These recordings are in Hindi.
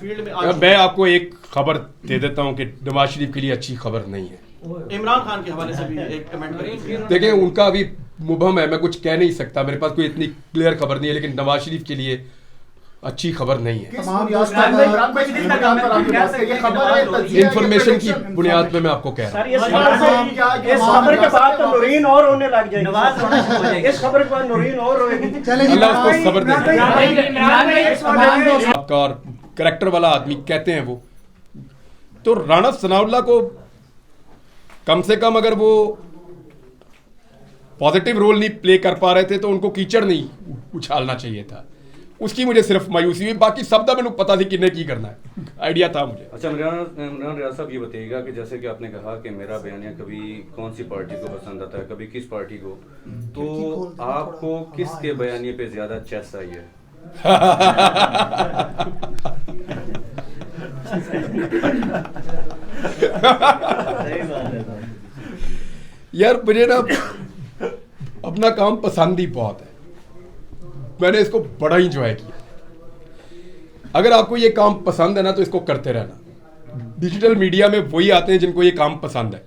फील्ड में मैं आपको एक खबर दे देता हूं कि नवाज शरीफ के लिए अच्छी खबर नहीं है। इमरान खान के हवाले से भी एक कमेंट करेंगे। देखिए उनका अभी मुबहम है, मैं कुछ कह नहीं सकता, मेरे पास कोई इतनी क्लियर खबर नहीं है, लेकिन नवाज शरीफ के लिए अच्छी खबर नहीं है। इंफॉर्मेशन की बुनियाद पे मैं आपको कह रहा हूँ। इस खबर के बाद तो नूरीन और रोने लग जाएगी। इस खबर के बाद नूरीन और रोएगी। अल्लाह उसको सब्र दे। आपका और कैरेक्टर वाला आदमी कहते हैं वो, तो राणा सनाउल्लाह को कम से कम अगर वो पॉजिटिव रोल नहीं प्ले कर पा रहे थे तो उनको कीचड़ नहीं उछालना चाहिए था। उसकी मुझे सिर्फ मायूसी हुई, बाकी सब तो मैंने पता थी किन्हें की करना है, आइडिया था मुझे। अच्छा इमरान रियाज साहब, ये बताइएगा कि जैसे कि आपने कहा कि मेरा बयानिया कभी कौन सी पार्टी को पसंद आता है, कभी किस पार्टी को, तो आपको किसके बयानिए पे ज्यादा चेस आई है? यार मुझे ना अपना काम पसंद ही बहुत है, मैंने इसको बड़ा ही इंजॉय किया। अगर आपको ये काम पसंद है ना तो इसको करते रहना। डिजिटल मीडिया में वही आते हैं जिनको ये काम पसंद है।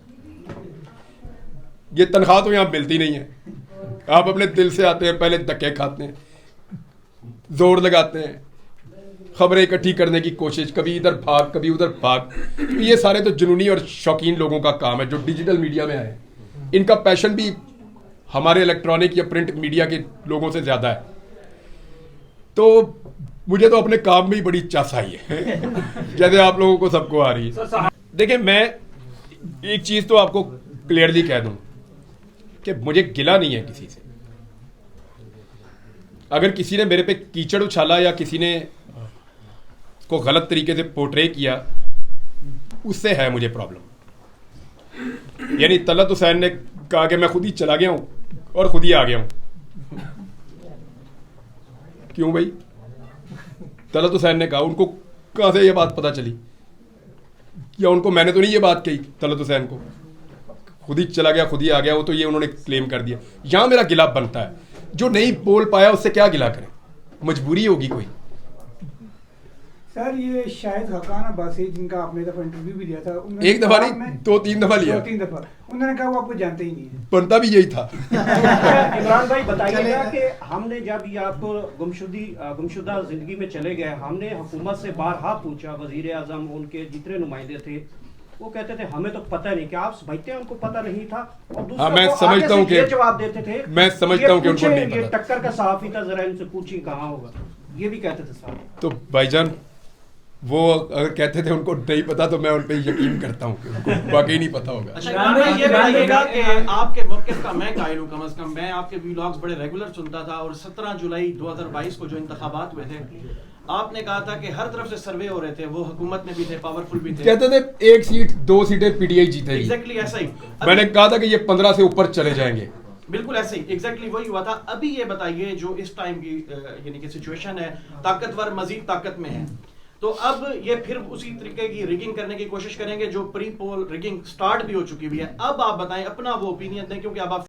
ये तनख्वाह तो यहाँ मिलती नहीं है, आप अपने दिल से आते हैं, पहले धक्के खाते हैं, जोर लगाते हैं, खबरें इकट्ठी करने की कोशिश, कभी इधर भाग कभी उधर भाग। तो ये सारे तो जुनूनी और शौकीन लोगों का काम है जो डिजिटल मीडिया में आए। इनका पैशन भी हमारे इलेक्ट्रॉनिक या प्रिंट मीडिया के लोगों से ज़्यादा है। तो मुझे तो अपने काम में ही बड़ी चास आई है जैसे आप लोगों को सबको आ रही है। देखिए मैं एक चीज़ तो आपको क्लियरली कह दूं कि मुझे गिला नहीं है किसी से। अगर किसी ने मेरे पे कीचड़ उछाला या किसी ने को गलत तरीके से पोर्ट्रे किया, उससे है मुझे प्रॉब्लम। यानी तलत हुसैन ने कहा कि मैं खुद ही चला गया हूं और खुद ही आ गया हूं। क्यों भाई? तलत हुसैन ने कहा, उनको कहां से ये बात पता चली? या उनको मैंने तो नहीं ये बात कही तलत हुसैन को, खुद ही चला गया खुद ही आ गया, वो तो ये उन्होंने क्लेम कर दिया। यहां मेरा गिला बनता है, जो नहीं बोल पाया उससे क्या गिला करें, मजबूरी होगी कोई। सर ये शायद हकान अब्बासी जिनका आपने दफा इंटरव्यू भी दिया था, एक दफा नहीं दो तीन दफा लिया, 2-3 दफा उन्होंने कहा वो आपको जानते ही नहीं है। बनता भी यही था। इमरान भाई बताइएगा कि हमने जब ये आपको गुमशुदा जिंदगी में चले गए, हमने हुकूमत से बारहा पूछा, वजीर आजम उनके जितने नुमाइंदे थे वो कहते थे हमें तो पता नहीं, क्या आप समझते हैं उनको पता नहीं था? और दूसरा मैं समझता हूं कि जवाब देते थे, मैं समझता हूं कि उनको नहीं ये पता। टक्कर का सहाफी था, जरा इनसे पूछिए कहाँ होगा, ये भी कहते थे साहब। तो भाईजान वो अगर कहते थे उनको नहीं पता तो मैं उन पे यकीन करता हूँ कि उनको वाकई नहीं पता होगा। अच्छा इमरान भाई ये बताइएगा कि आपके मौक़िफ़ का मैं कायल हूँ, कम से कम मैं आपके व्लॉग्स बड़े रेगुलर सुनता था, और 17 जुलाई 2022 को जो इंतखाबात हुए थे आपने कहा था कि हर तरफ से सर्वे हो रहे थे, वो हुकूमत में भी थे, पावरफुल भी थे, कहते थे 1 सीट 2 सीटें पीटीआई जीतेगी। एग्जैक्टली ऐसा ही मैंने कहा था कि ये 15 से ऊपर चले जाएंगे, बिल्कुल ऐसे ही एग्जैक्टली वही हुआ था। अभी ये बताइए जो इस टाइम की यानी कि सिचुएशन है, ताकतवर मजीद ताकत में है, तो अब ये फिर उसी तरीके की रिगिंग करने की कोशिश करेंगे जो प्री पोल रिगिंग स्टार्ट भी हो चुकी हुई है। अब आप बताएं अपना वो ओपिनियन दें, क्योंकि अब आप